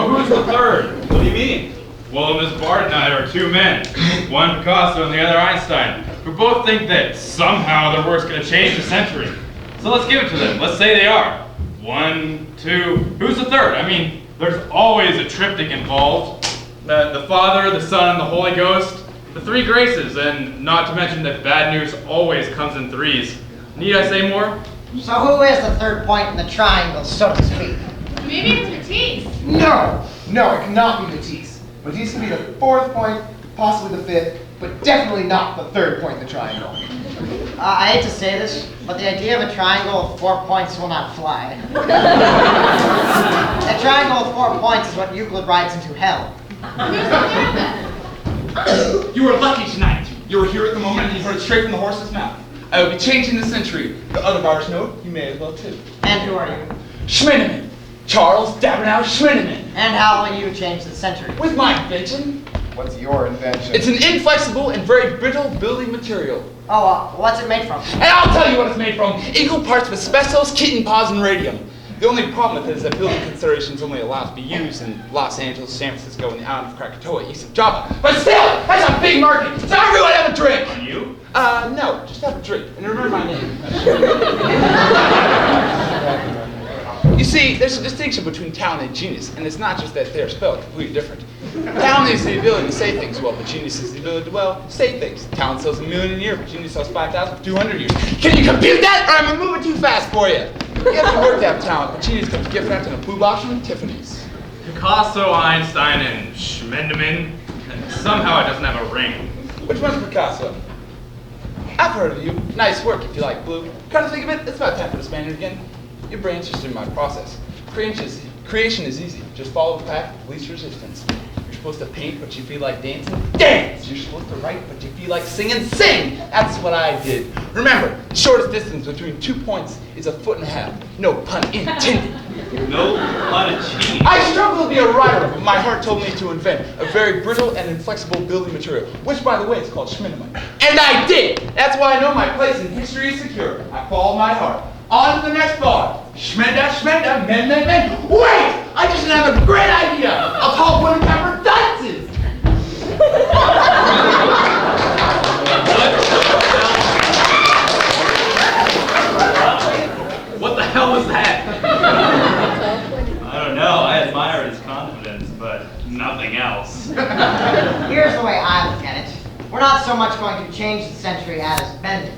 So who's the third? What do you mean? Well, Miss Bart and I are two men, one Picasso and the other Einstein, who both think that somehow their work's going to change the century. So let's give it to them. Let's say they are. 1, 2, who's the third? I mean, there's always a triptych involved. The Father, the Son, and the Holy Ghost. The three graces, and not to mention that bad news always comes in threes. Need I say more? So who is the third point in the triangle, so to speak? Maybe it's Matisse. No, it cannot be Matisse. Matisse can be the fourth point, possibly the fifth, but definitely not the third point in the triangle. I hate to say this, but the idea of a triangle of 4 points will not fly. A triangle of 4 points is what Euclid rides into hell. You were lucky tonight. You were here at the moment and you heard it straight from the horse's mouth. I will be changing the century. The other bars know it. You may as well too. And who are you? Schminneman. Charles Dabernow Schminneman. And how will you change the century? With my invention. What's your invention? It's an inflexible and very brittle building material. Oh, what's it made from? And I'll tell you what it's made from. Equal parts of asbestos, kitten paws, and radium. The only problem with it is that building considerations only allow it to be used in Los Angeles, San Francisco, and the island of Krakatoa, east of Java. But still, that's a big market. So everyone have a drink. On you? No, just have a drink. And remember my name. You see, there's a distinction between talent and genius, and it's not just that they're spelled completely different. Talent is the ability to say things well, but genius is the ability to, say things. Talent sells 1 million a year, but genius sells 5,000 for 200 years. Can you compute that, or am I moving too fast for you? You have to work to have talent, but genius comes gift wrapped in a blue box from Tiffany's. Picasso, Einstein, and Schmendeman, and somehow it doesn't have a ring. Which one's Picasso? I've heard of you. Nice work if you like blue. Come to think of it, it's about time for the Spaniard again. Your brain's just in my process. Creation is easy. Just follow the path of least resistance. You're supposed to paint, but you feel like dancing? Dance! You're supposed to write, but you feel like singing? Sing! That's what I did. Remember, the shortest distance between 2 points is 1.5 feet. No pun intended. No lot of cheese. I struggled to be a writer, but my heart told me to invent a very brittle and inflexible building material, which, by the way, is called Schminneman. And I did! That's why I know my place in history is secure. I followed my heart. On to the next bar. Schmenda, Schmenda, men. Wait! I just have a great idea! I'll call women pepper dances! What the hell was that? I don't know. I admire his confidence, but nothing else. Here's the way I look at it. We're not so much going to change the century as bend it.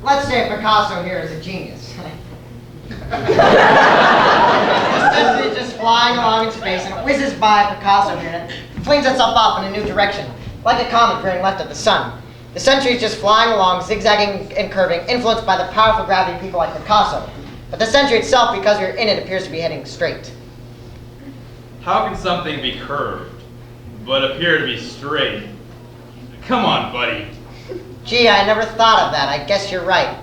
Let's say Picasso here is a genius. The century is just flying along in space and it whizzes by Picasso here and it flings itself off in a new direction, like a comet veering left of the sun. The century is just flying along, zigzagging and curving, influenced by the powerful gravity of people like Picasso. But the century itself, because we're in it, appears to be heading straight. How can something be curved, but appear to be straight? Come on, buddy. Gee, I never thought of that. I guess you're right.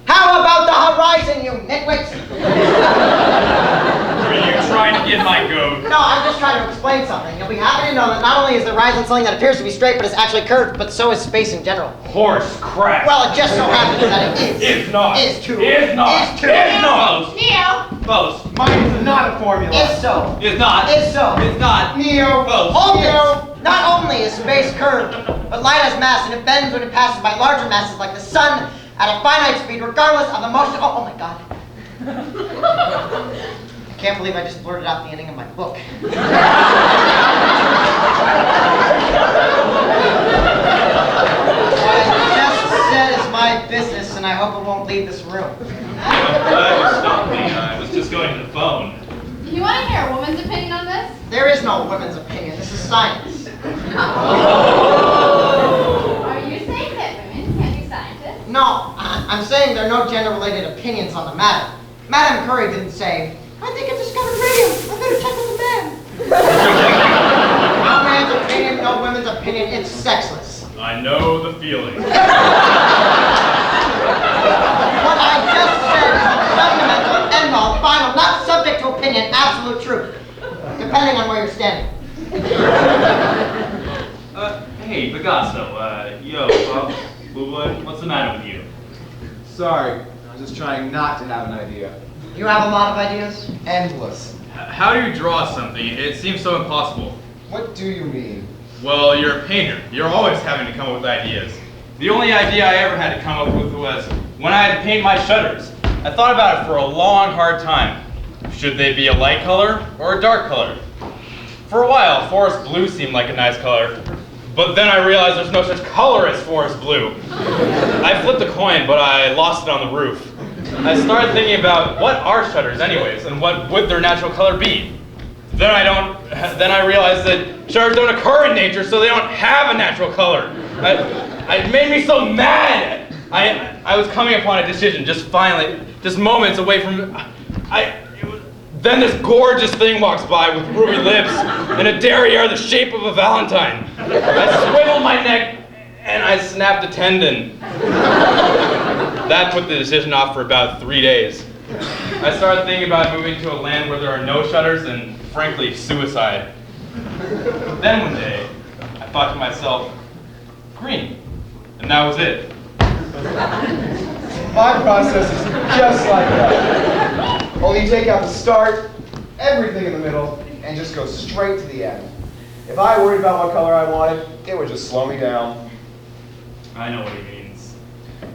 How about the horizon, you nitwits? Are you trying to get my goat? No, I'm just trying to explain something. You'll be happy to know that not only is the horizon something that appears to be straight, but it's actually curved, but so is space in general. Horse crap. Well, it just so happens that it is. It's not. Is too. Is not. Is too. Is not. Neo. Close. Mine is not a formula. Is so. Is not. Is so. Is not. Neo. Close. Hold this. Not only is space curved, but light has mass, and it bends when it passes by larger masses like the sun at a finite speed, regardless of the motion. Oh my God. I can't believe I just blurted out the ending of my book. What I just said is my business, and I hope it won't leave this room. I'm glad you stopped me. I was just going to the phone. You want to hear a woman's opinion on this? There is no women's opinion. This is science. Are you saying that women can't be scientists? No, I'm saying there are no gender-related opinions on the matter. Madame Curie didn't say, I think I discovered radium. I better check with the man. No man's opinion, no women's opinion. It's sexless. I know the feeling. What I just said is fundamental, end-all, final, not subject to opinion, absolute truth. Depending on where you're standing. Hey, Picasso, what's the matter with you? Sorry, I was just trying not to have an idea. You have a lot of ideas? Endless. How do you draw something? It seems so impossible. What do you mean? Well, you're a painter. You're always having to come up with ideas. The only idea I ever had to come up with was when I had to paint my shutters. I thought about it for a long, hard time. Should they be a light color or a dark color? For a while, forest blue seemed like a nice color, but then I realized there's no such color as forest blue. I flipped a coin, but I lost it on the roof. I started thinking about what are shutters anyways, and what would their natural color be? Then I realized that shutters don't occur in nature, so they don't have a natural color. It made me so mad. I was coming upon a decision, just moments away from. Then this gorgeous thing walks by with ruby lips and a derriere the shape of a valentine. I swiveled my neck and I snapped a tendon. That put the decision off for about 3 days. I started thinking about moving to a land where there are no shutters and, frankly, suicide. Then one day, I thought to myself, green. And that was it. My process is just like that. Only you take out the start, everything in the middle, and just go straight to the end. If I worried about what color I wanted, it would just slow me down. I know what he means.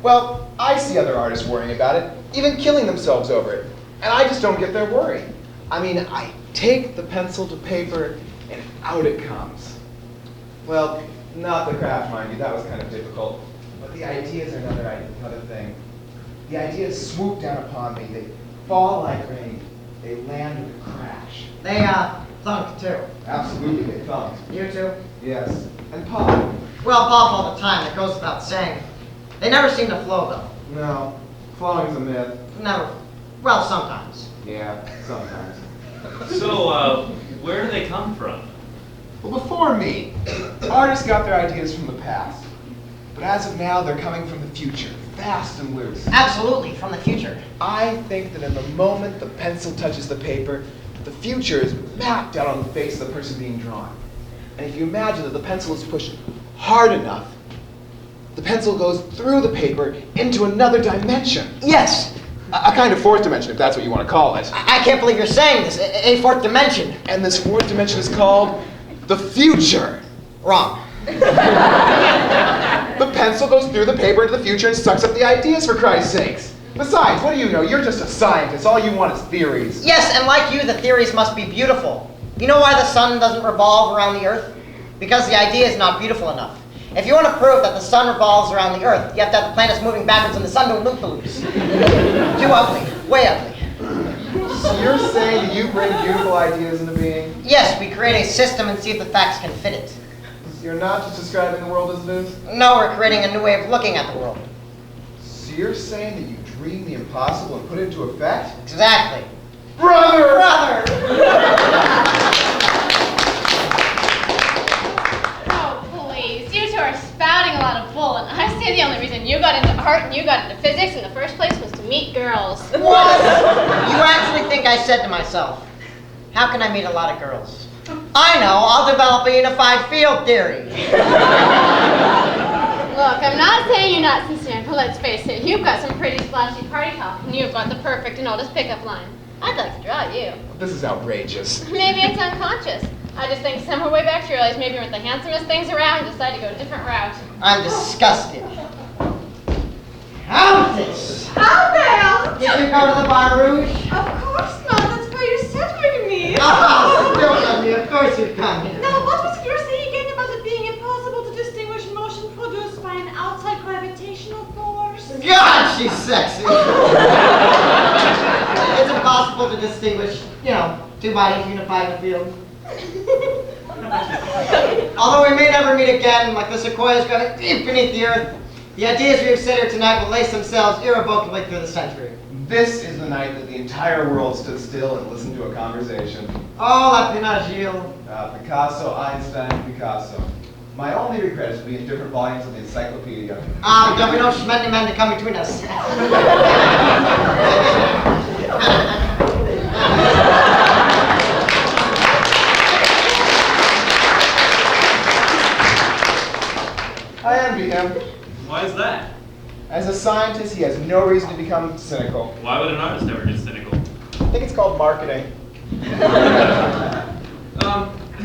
Well, I see other artists worrying about it, even killing themselves over it. And I just don't get their worry. I mean, I take the pencil to paper, and out it comes. Well, not the craft, mind you, that was kind of difficult. But the ideas are another thing. The ideas swoop down upon me. They fall like rain. They land with a crash. They, thunk too. Absolutely, they thumped. You too? Yes. And pop. Well, pop all the time, it goes without saying. They never seem to flow, though. No. Flowing's a myth. Never. Well, sometimes. Yeah, sometimes. So, where do they come from? Well, before me, artists got their ideas from the past. But as of now, they're coming from the future, fast and loose. Absolutely, from the future. I think that in the moment the pencil touches the paper, the future is mapped out on the face of the person being drawn. And if you imagine that the pencil is pushed hard enough, the pencil goes through the paper into another dimension. Yes. A kind of fourth dimension, if that's what you want to call it. I can't believe you're saying this. A fourth dimension. And this fourth dimension is called the future. Wrong. The pencil goes through the paper into the future and sucks up the ideas, for Christ's sakes. Besides, what do you know? You're just a scientist. All you want is theories. Yes, and like you, the theories must be beautiful. You know why the sun doesn't revolve around the earth? Because the idea is not beautiful enough. If you want to prove that the sun revolves around the earth, you have to have the planets moving backwards and the sun doing loop-de-loops. Too ugly. Way ugly. So you're saying that you bring beautiful ideas into being? Yes, we create a system and see if the facts can fit it. You're not just describing the world as it is? No, we're creating a new way of looking at the world. So you're saying that you dream the impossible and put it into effect? Exactly. Brother! Brother! Oh, please. You two are spouting a lot of bull, and I say the only reason you got into art and you got into physics in the first place was to meet girls. What? You actually think I said to myself, how can I meet a lot of girls? I know, I'll develop a unified field theory. Look, I'm not saying you're not sincere, but let's face it, you've got some pretty splashy party talk, and you've got the perfect and oldest pickup line. I'd like to draw you. This is outrageous. Maybe it's unconscious. I just think somewhere way back you realized maybe you weren't the handsomest things around and decided to go a different route. I'm disgusted. Countess! Albert! Did you go to the Bar Rouge? Of course not. That's why you sat with me. Ah, still love me. Of course you've come here. Now, what was it you were saying again about it being impossible to distinguish motion produced by an outside gravitational force? God, she's sexy. It's impossible to distinguish, two bodies unified in a field. Although we may never meet again, like the sequoias growing deep beneath the earth, the ideas we have said here tonight will lace themselves irrevocably through the century. This is the night that the entire world stood still and listened to a conversation. Oh, la Pinagile. Picasso, Einstein, Picasso. My only regret is to be in different volumes of the encyclopedia. There'll be no schmendy man to come between us. I envy him. Why is that? As a scientist, he has no reason to become cynical. Why would an artist ever get cynical? I think it's called marketing.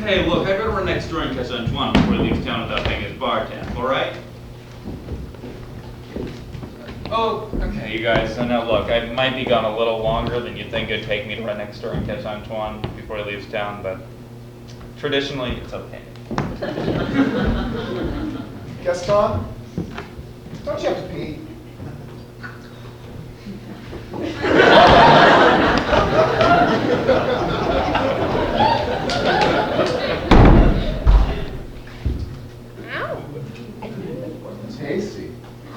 Hey, look, I gotta run next door and catch Antoine before he leaves town without paying his bar tab, alright? Oh, okay, you guys, so now look, I might be gone a little longer than you think it'd take me to run next door and catch Antoine before he leaves town, but traditionally, it's okay. Gaston, don't you have to pee? Ow. Tasty.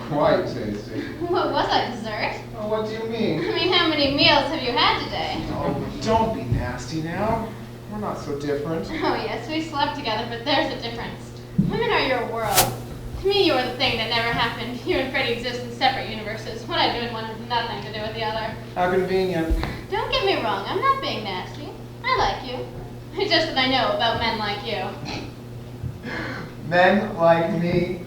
Quite tasty. What was that, dessert? Oh, what do you mean? I mean, how many meals have you had today? Oh, don't be nasty now. We're not so different. Oh, yes, we slept together, but there's a difference. Women are your world. To me, you are the thing that never happened. You and Freddie exist in separate universes. What I do in one has nothing to do with the other. How convenient. Don't get me wrong, I'm not being nasty. I like you. It's just that I know about men like you. Men like me?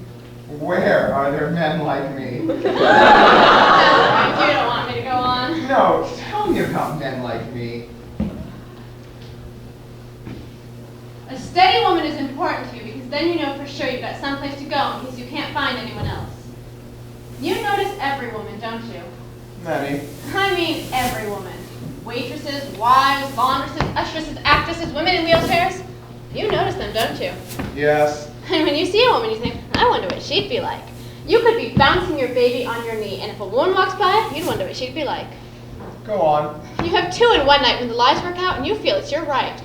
Where are there men like me? That's right, you don't want me to go on. No, tell me about men like me. A steady woman is important to you because then you know for sure you've got someplace to go in case you can't find anyone else. You notice every woman, don't you? Many. I mean every woman. Waitresses, wives, laundresses, ushresses, actresses, women in wheelchairs. You notice them, don't you? Yes. And when you see a woman, you think, I wonder what she'd be like. You could be bouncing your baby on your knee, and if a woman walks by, you'd wonder what she'd be like. Go on. You have two in one night when the lies work out, and you feel it's your right.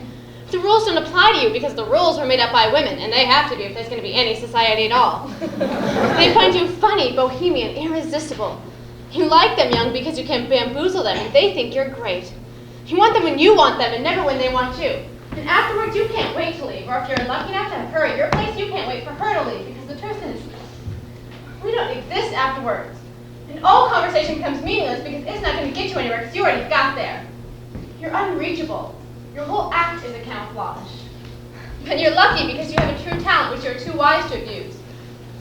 The rules don't apply to you because the rules were made up by women, and they have to be if there's going to be any society at all. They find you funny, bohemian, irresistible. You like them young because you can bamboozle them, and they think you're great. You want them when you want them, and never when they want you. And afterwards, you can't wait to leave, or if you're lucky enough to have her at your place, you can't wait for her to leave, because the truth is, we don't exist afterwards. And all conversation becomes meaningless because it's not going to get you anywhere because you already got there. You're unreachable. Your whole act is a camouflage. But you're lucky because you have a true talent which you're too wise to abuse.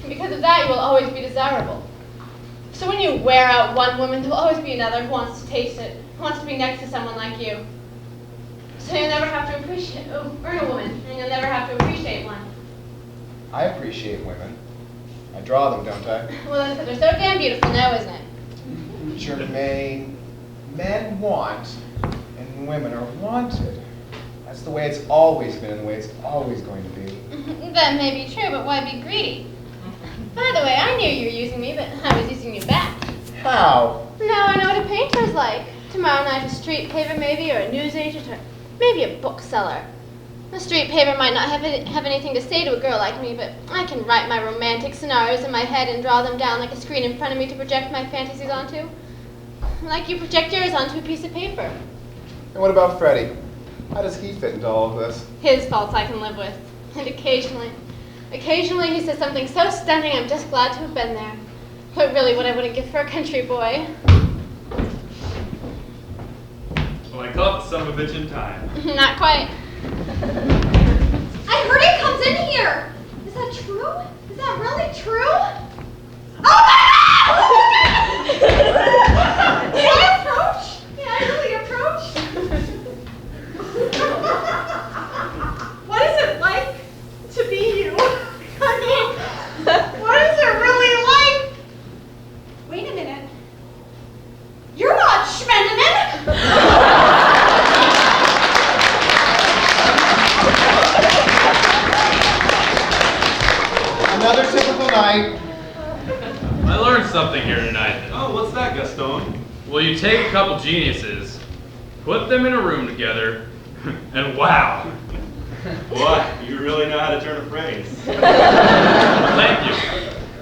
And because of that, you will always be desirable. So when you wear out one woman, there'll always be another who wants to taste it, who wants to be next to someone like you. So you'll never have to earn a woman, and you'll never have to appreciate one. I appreciate women. I draw them, don't I? Well, that's because they're so damn beautiful now, isn't it? Germaine, men want, and women are wanted. That's the way it's always been and the way it's always going to be. That may be true, but why be greedy? By the way, I knew you were using me, but I was using you back. How? Now I know what a painter's like. Tomorrow night a street paver maybe, or a newsagent, or maybe a bookseller. A street paver might not have anything to say to a girl like me, but I can write my romantic scenarios in my head and draw them down like a screen in front of me to project my fantasies onto. Like you project yours onto a piece of paper. And what about Freddie? How does he fit into all of this? His faults I can live with. And occasionally he says something so stunning I'm just glad to have been there. But really what I wouldn't give for a country boy. Well, I caught the son of a bitch in time. Not quite. I heard he comes in here. Is that true? Is that really true? Oh my God! Did I approach? Did I really approach? What is it like to be you? I mean, what is it really like? Wait a minute. You're not Schmendeman! Another typical night. I learned something here tonight. Oh, what's that, Gaston? Well, you take a couple geniuses, put them in a room together, and wow. What? You really know how to turn a phrase. Thank you.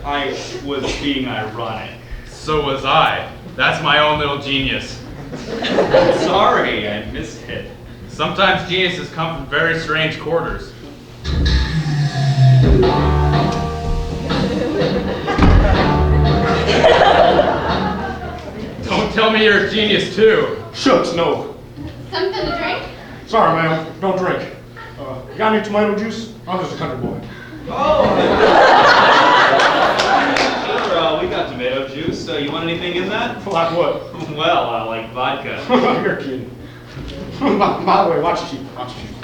I was being ironic. So was I. That's my own little genius. Sorry, I missed it. Sometimes geniuses come from very strange quarters. Don't tell me you're a genius too. Shucks, no. Something to drink? Sorry, ma'am. Don't drink. You got any tomato juice? I'm just a country boy. Oh! Sure, we got tomato juice. You want anything in that? Like what? Well, like vodka. You're kidding. By the way, watch your sheep. Watch your sheep.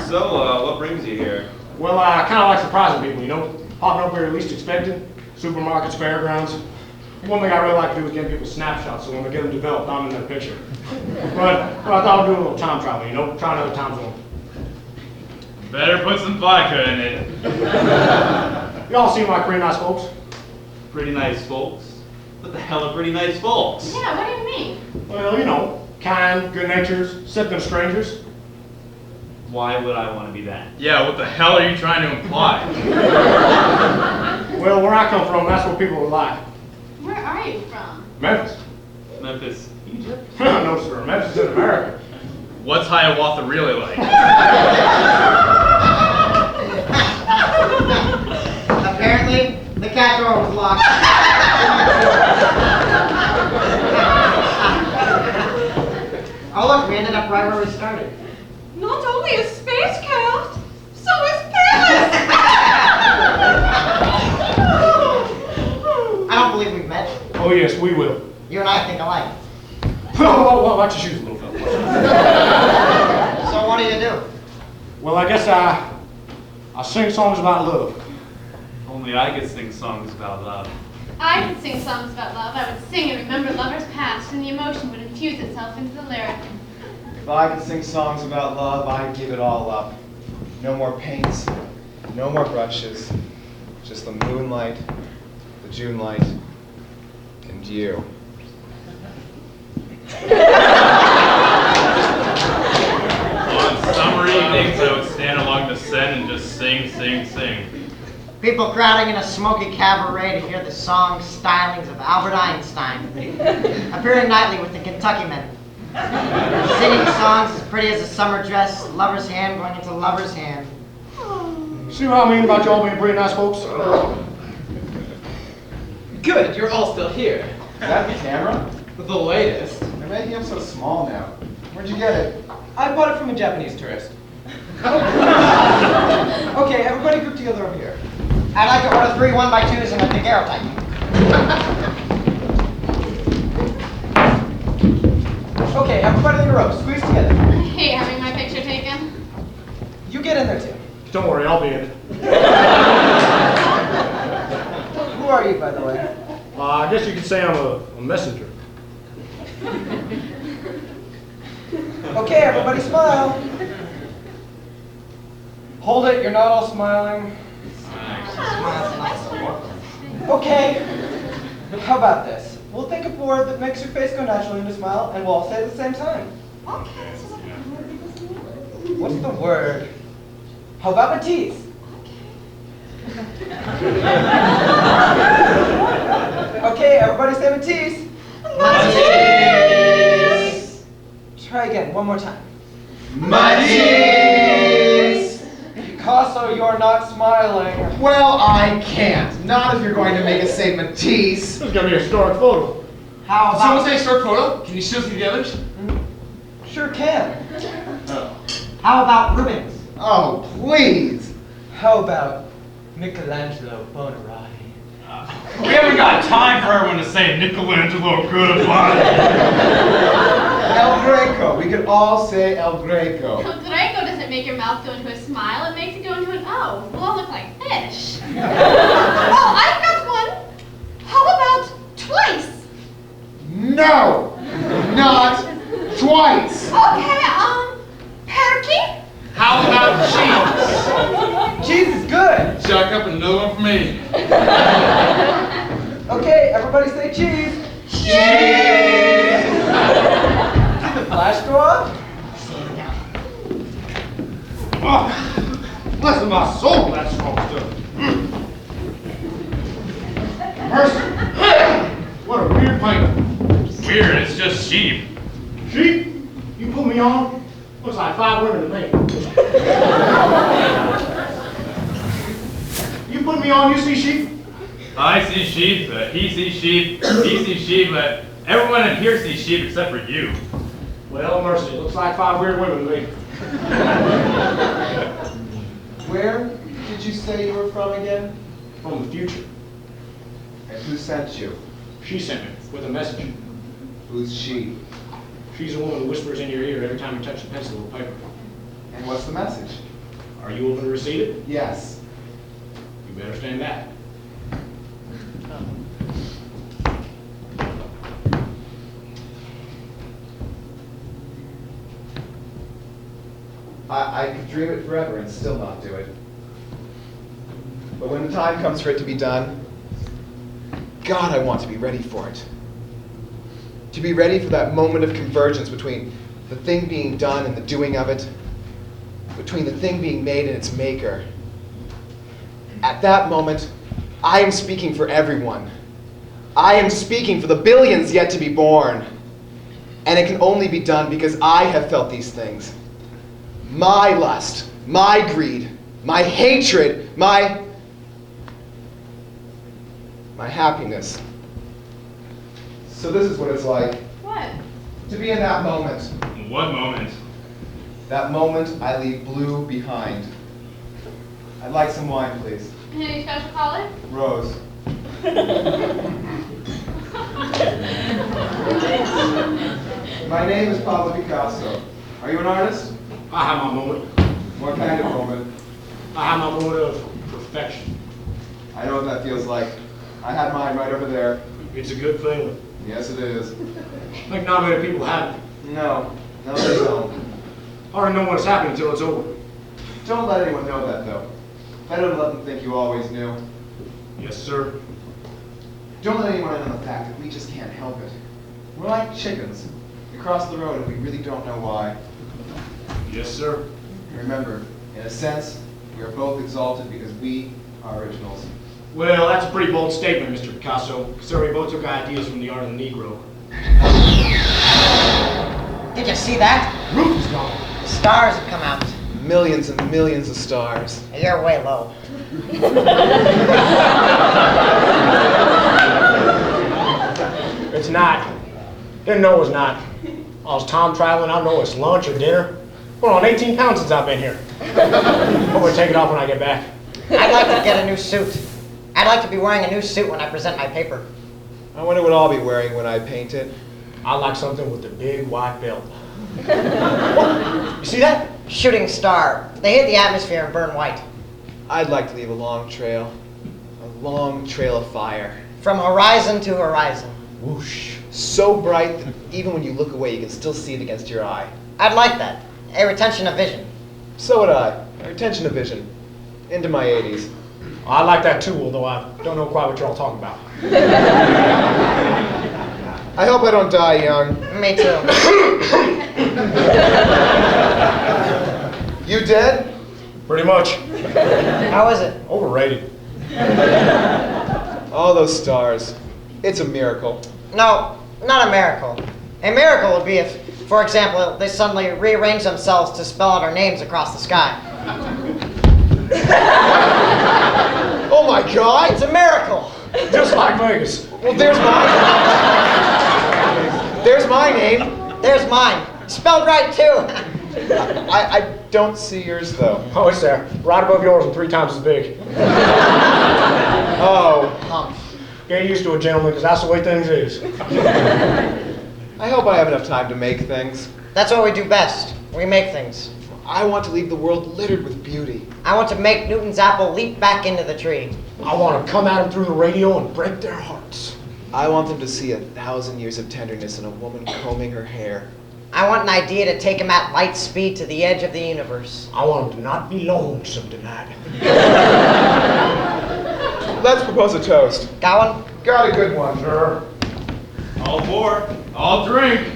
So, what brings you here? Well, I kind of like surprising people, you know? Popping up where you're least expected. Supermarkets, fairgrounds. One thing I really like to do is get people snapshots, so when they get them developed, I'm in their picture. But I thought I'd do a little time travel, you know? Try another time zone. Better put some vodka in it. Y'all seem like pretty nice folks. Pretty nice folks? What the hell are pretty nice folks? Yeah, what do you mean? Well, you know, kind, good-natured, accepting of strangers. Why would I want to be that? Yeah, what the hell are you trying to imply? Well, where I come from, that's what people are like. Where are you from? Memphis. Memphis, Egypt? No, sir. Memphis is in America. What's Hiawatha really like? Apparently, the cat door was locked. Oh look, we ended up right where we started. Not only is spacecraft, so is Paris! I don't believe we've met. Oh, yes, we will. You and I think alike. Well, watch your shoes, little fella. So what do you do? Well, I guess I sing songs about love. Only I could sing songs about love. I could sing songs about love. I would sing and remember lovers past, and the emotion would infuse itself into the lyric. If I could sing songs about love, I'd give it all up. No more paints, no more brushes, just the moonlight, the June light, and you. On summer evenings, I would stand along the Seine and just sing, sing, sing. People crowding in a smoky cabaret to hear the song stylings of Albert Einstein, appearing nightly with the Kentucky men, singing songs as pretty as a summer dress, lover's hand going into lover's hand. See what I mean about y'all being pretty nice folks? Good, you're all still here. Is that the camera? The latest. They're making them so small now. Where'd you get it? I bought it from a Japanese tourist. Okay, everybody group together over here. I'd like to order 3 1x2s and a daguerreotype. Okay, everybody in a row, squeeze together. I hate having my picture taken. You get in there too. Don't worry, I'll be in it. Who are you, by the way? I guess you could say I'm a messenger. Okay, everybody smile. Hold it, you're not all smiling. Okay, how about this? We'll think of a word that makes your face go naturally into smile, and we'll all say it at the same time. Okay, so What's the word? How about Matisse? Okay, everybody say Matisse. Matisse! Try again, one more time. Matisse! Picasso, you're not smiling. Well, I can't. Not if you're going to make us say Matisse. This is gonna be a historic photo. How about, say short photo? Can you still see the others? Sure can. how about Rubens? Oh, please. How about Michelangelo Buonarroti? We haven't got time for everyone to say Michelangelo goodbye. El Greco. We could all say El Greco. El Greco doesn't make your mouth go into a smile, it makes it go into an O. We'll all look like fish. Oh, I've got one. How about twice? No, not twice. Okay, Perky? How about cheese? Cheese is good. Chuck up another one for me. Okay, everybody say cheese. Cheese! Did the flash go off? Oh, bless my soul, that strong stuff. Mercy. What a weird paint. Weird, it's just sheep. Sheep, you put me on? Looks like 5 women to me. You put me on, you see sheep? I see sheep, he sees sheep, he sees sheep, everyone in here sees sheep except for you. Well, mercy, looks like 5 weird women to me. Where did you say you were from again? From the future. And who sent you? She sent me with a message. Who's she? She's the woman who whispers in your ear every time you touch the pencil or paper. And what's the message? Are you open to receive it? Yes. You better stand back. I could dream it forever and still not do it. But when the time comes for it to be done, God, I want to be ready for it. To be ready for that moment of convergence between the thing being done and the doing of it, between the thing being made and its maker. At that moment, I am speaking for everyone. I am speaking for the billions yet to be born. And it can only be done because I have felt these things. My lust, my greed, my hatred, my happiness. So this is what it's like What? to be in that moment. What moment? That moment I leave blue behind. I'd like some wine, please. Any special color? Rose. My name is Pablo Picasso. Are you an artist? I have my moment. What kind of moment? I have my moment of perfection. I know what that feels like. I had mine right over there. It's a good feeling. Yes, it is. I think not many people have it. No, they don't. I already know what's happening until it's over. Don't let anyone know that, though. Better to let them think you always knew. Yes, sir. Don't let anyone in on the fact that we just can't help it. We're like chickens. We cross the road and we really don't know why. Yes, sir. And remember, in a sense, we are both exalted because we are originals. Well, that's a pretty bold statement, Mr. Picasso, considering we both took ideas from the art of the Negro. Did you see that? Roof is gone. The stars have come out. Millions and millions of stars. You're way low. It's not. Didn't know it was not. I was time traveling, I don't know it's lunch or dinner. Well, on 18 pounds since I've been here. I'm gonna take it off when I get back. I'd like to get a new suit. I'd like to be wearing a new suit when I present my paper. I wonder what I'll be wearing when I paint it. I like something with a big white belt. Oh, you see that? Shooting star. They hit the atmosphere and burn white. I'd like to leave a long trail of fire. From horizon to horizon. Whoosh. So bright that even when you look away, you can still see it against your eye. I'd like that. A retention of vision. So would I. A retention of vision. Into my 80s. I like that too, although I don't know quite what you're all talking about. I hope I don't die young. Me too. You dead? Pretty much. How is it? Overrated. All those stars. It's a miracle. No, not a miracle. A miracle would be if, for example, they suddenly rearrange themselves to spell out our names across the sky. Oh my God! It's a miracle. Just like Vegas. Well, there's my name. There's mine. Spelled right too. I don't see yours though. Oh, it's there. Right above yours and 3 times as big. Oh. Humph. Get used to it, gentlemen, because that's the way things is. I hope I have enough time to make things. That's what we do best. We make things. I want to leave the world littered with beauty. I want to make Newton's apple leap back into the tree. I want to come at them through the radio and break their hearts. I want them to see 1,000 years of tenderness in a woman combing her hair. I want an idea to take him at light speed to the edge of the universe. I want them to not be lonesome tonight. Let's propose a toast. Got one? Got a good one. Sure. All aboard. All drink.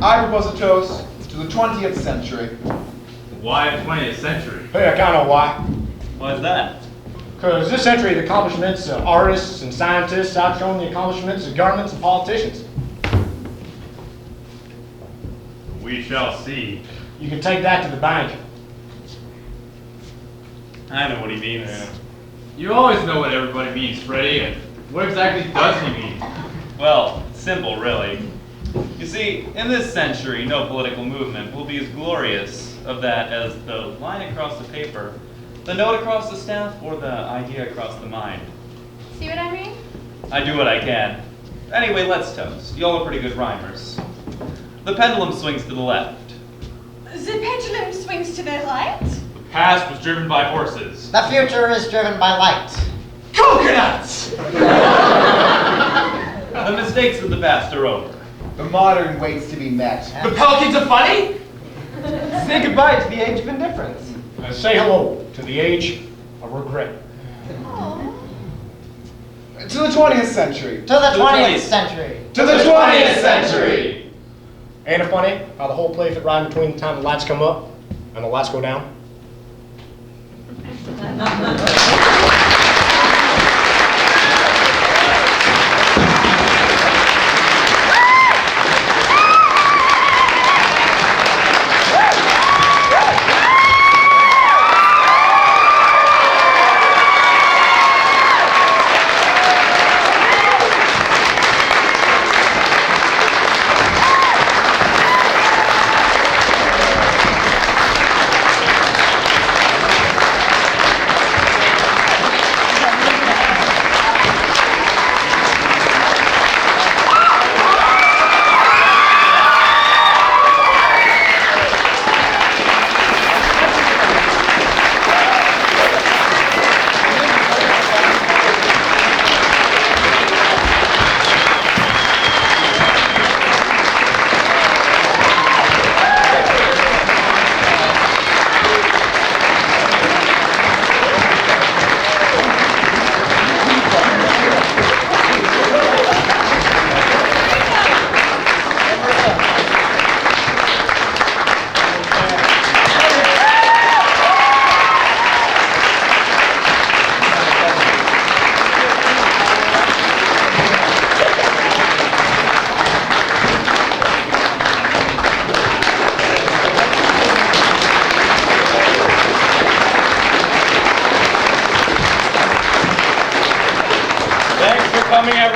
I propose a toast to the 20th century. Why the 20th century? Hey, I kind of know why. Why is that? Because this century, the accomplishments of artists and scientists outshone the accomplishments of governments and politicians. We shall see. You can take that to the bank. I know what he means. You always know what everybody means, Freddie, and what exactly does he mean? Well, simple, really. You see, in this century, no political movement will be as glorious of that as the line across the paper, the note across the staff, or the idea across the mind. See what I mean? I do what I can. Anyway, let's toast. Y'all are pretty good rhymers. the pendulum swings to the left. The pendulum swings to the right. The past was driven by horses. The future is driven by light. Coconuts! The mistakes of the past are over. The modern waits to be met. The pelicans are funny? Say goodbye to the age of indifference. Say hello to the age of regret. To the 20th century. To the 20th century. To the 20th century! Ain't it funny how the whole play fit right between the time the lights come up and the lights go down?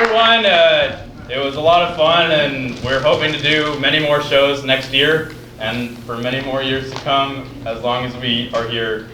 Everyone, it was a lot of fun, and we're hoping to do many more shows next year and for many more years to come, as long as we are here.